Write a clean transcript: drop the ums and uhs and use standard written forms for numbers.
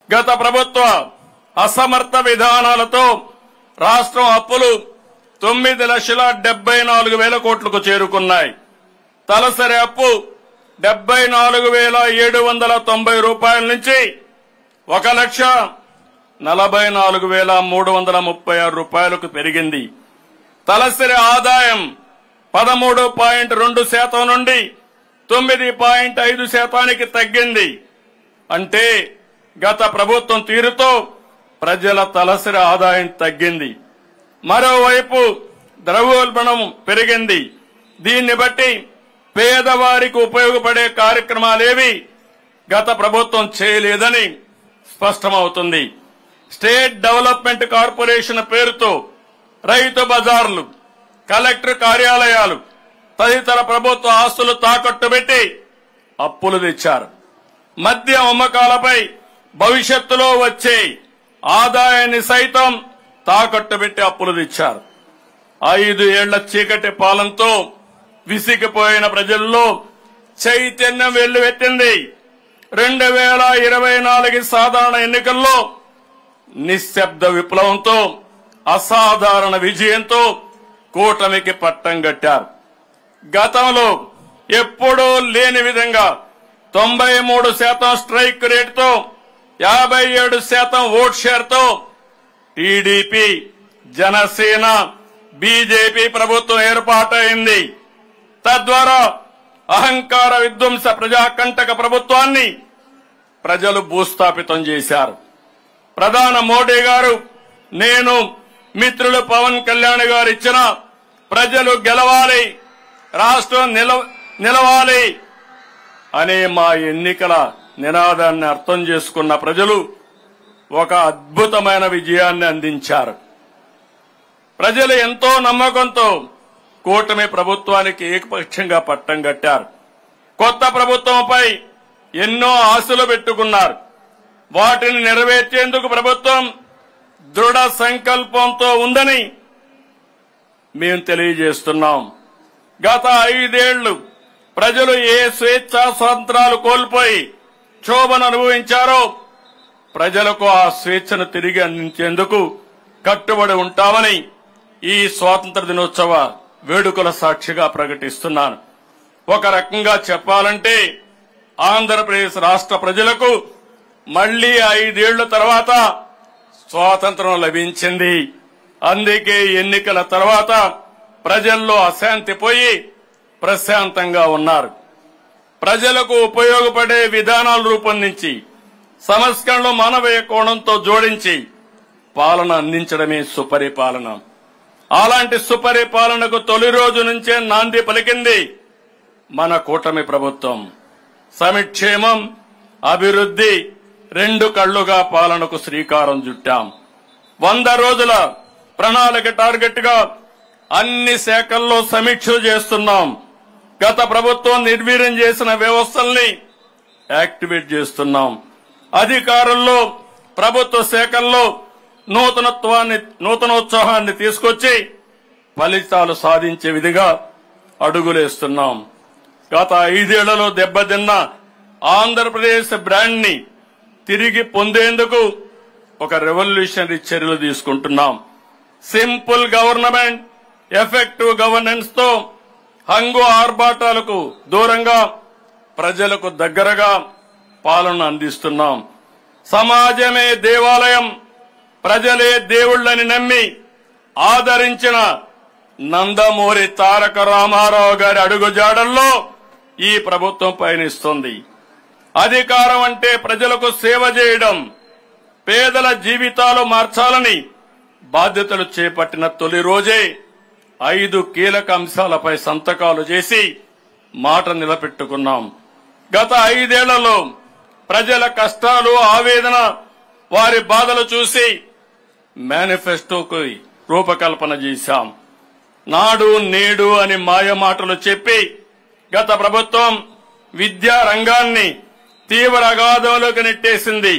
గత ప్రభుత్వ అసమర్థ విధానాలతో రాష్ట్రం అప్పులు 9,74,000 కోట్లకు చేరుకున్నాయి. తలసరి అప్పు 74,790 రూపాయల నుంచి 1,44,336 రూపాయలకు పెరిగింది. తలసరి ఆదాయం 13.2% నుండి 9.5% తగ్గింది. అంటే గత ప్రభుత్వం తీరుతో ప్రజల తలసరి ఆదాయం తగ్గింది. మరోవైపు ద్రవ్యోల్బణం పెరిగింది. దీన్ని బట్టి పేదవారికి ఉపయోగపడే కార్యక్రమాలేవి గత ప్రభుత్వం చేయలేదని స్పష్టమవుతుంది. స్టేట్ డెవలప్మెంట్ కార్పొరేషన్ పేరుతో రైతు బజార్లు, కలెక్టర్ కార్యాలయాలు తదితర ప్రభుత్వ ఆస్తులు తాకట్టు పెట్టి అప్పులు తెచ్చారు. మద్య అమ్మకాలపై భవిష్యత్తులో వచ్చే ఆదాయాన్ని సైతం తాకట్టు పెట్టి అప్పులు తెచ్చారు. 5 ఏళ్ల చీకటి పాలనతో విసిగిపోయిన ప్రజల్లో చైతన్యం వెల్లువెత్తింది. 2024 సాధారణ ఎన్నికల్లో నిశ్శబ్ద విప్లవంతో అసాధారణ విజయంతో కూటమికి పట్టం కట్టారు. గతంలో ఎప్పుడూ లేని విధంగా 93% స్ట్రైక్ రేటుతో 57% ఓట్ షేర్తో టీడీపీ, జనసేన, బీజేపీ ప్రభుత్వం ఏర్పాటైంది. తద్వారా అహంకార విధ్వంస ప్రజాకంటక ప్రభుత్వాన్ని ప్రజలు భూస్థాపితం చేశారు. ప్రధాని మోడీ గారు, నేను, మిత్రులు పవన్ కళ్యాణ్ గారు ఇచ్చిన ప్రజలు గెలవాలి, రాష్ట్రం నిలవాలి అనే మా ఎన్నికల నినాదాన్ని అర్థం చేసుకున్న ప్రజలు ఒక అద్భుతమైన విజయాన్ని అందించారు. ప్రజలు ఎంతో నమ్మకంతో కూటమి ప్రభుత్వానికి ఏకపక్షంగా పట్టం కట్టారు. కొత్త ప్రభుత్వంపై ఎన్నో ఆశలు పెట్టుకున్నారు. వాటిని నెరవేర్చేందుకు ప్రభుత్వం దృఢ సంకల్పంతో ఉందని మేము తెలియజేస్తున్నాం. గత 5 ఏళ్లు ప్రజలు ఏ స్వేచ్ఛా స్వాతంత్రాలు కోల్పోయి క్షోభను అనుభవించారో ప్రజలకు ఆ స్వేచ్ఛను తిరిగి అందించేందుకు కట్టుబడి ఉంటామని ఈ స్వాతంత్ర దినోత్సవ వేడుకల సాక్షిగా ప్రకటిస్తున్నాను. ఒక రకంగా చెప్పాలంటే ఆంధ్రప్రదేశ్ రాష్ట్ర ప్రజలకు మళ్లీ 5 ఏళ్ల తర్వాత స్వాతంత్రం లభించింది. అందుకే ఎన్నికల తర్వాత ప్రజల్లో అశాంతి పోయి ప్రశాంతంగా ఉన్నారు. ప్రజలకు ఉపయోగపడే విధానాలు రూపొందించి సంస్కరణలు మానవీయ కోణంతో జోడించి పాలన అందించడమే సుపరిపాలన. అలాంటి సుపరిపాలనకు తొలి రోజు నుంచే నాంది పలికింది మన కూటమి ప్రభుత్వం. సంక్షేమం, అభివృద్ధి 2 కళ్లుగా పాలనకు శ్రీకారం చుట్టాం. 100 రోజుల ప్రణాళిక టార్గెట్ గా అన్ని శాఖల్లో సమీక్షలు చేస్తున్నాం. గత ప్రభుత్వం నిర్వీర్యం చేసిన వ్యవస్థల్ని యాక్టివేట్ చేస్తున్నాం. అధికారుల్లో, ప్రభుత్వ శాఖల్లో నూతనోత్సాహాన్ని తీసుకొచ్చి ఫలితాలు సాధించే విధిగా అడుగులేస్తున్నాం. గత 5 ఏళ్లలో దెబ్బతిన్న ఆంధ్రప్రదేశ్ బ్రాండ్ ని తిరిగి పొందేందుకు ఒక రెవల్యూషనరీ చర్యలు తీసుకుంటున్నాం. సింపుల్ గవర్నమెంట్, ఎఫెక్టివ్ గవర్నెన్స్ తో హంగు ఆర్భాటాలకు దూరంగా ప్రజలకు దగ్గరగా పాలన అందిస్తున్నాం. సమాజమే దేవాలయం, ప్రజలే దేవుళ్లని నమ్మి ఆదరించిన నందమూరి తారక రామారావు గారి అడుగుజాడల్లో ఈ ప్రభుత్వం పయనిస్తుంది. అధికారం అంటే ప్రజలకు సేవ చేయడం, పేదల జీవితాలు మార్చాలని బాధ్యతలు చేపట్టిన తొలి రోజే 5 కీలక అంశాలపై సంతకాలు చేసి మాట నిలబెట్టుకున్నాం. గత 5 ఏళ్లలో ప్రజల కష్టాలు, ఆవేదన, వారి బాధలు చూసి మేనిఫెస్టోకు రూపకల్పన చేశాం. నాడు నేడు అని మాయ మాటలు చెప్పి గత ప్రభుత్వం విద్యా రంగాన్ని తీవ్ర అగాధంలోకి నెట్టేసింది.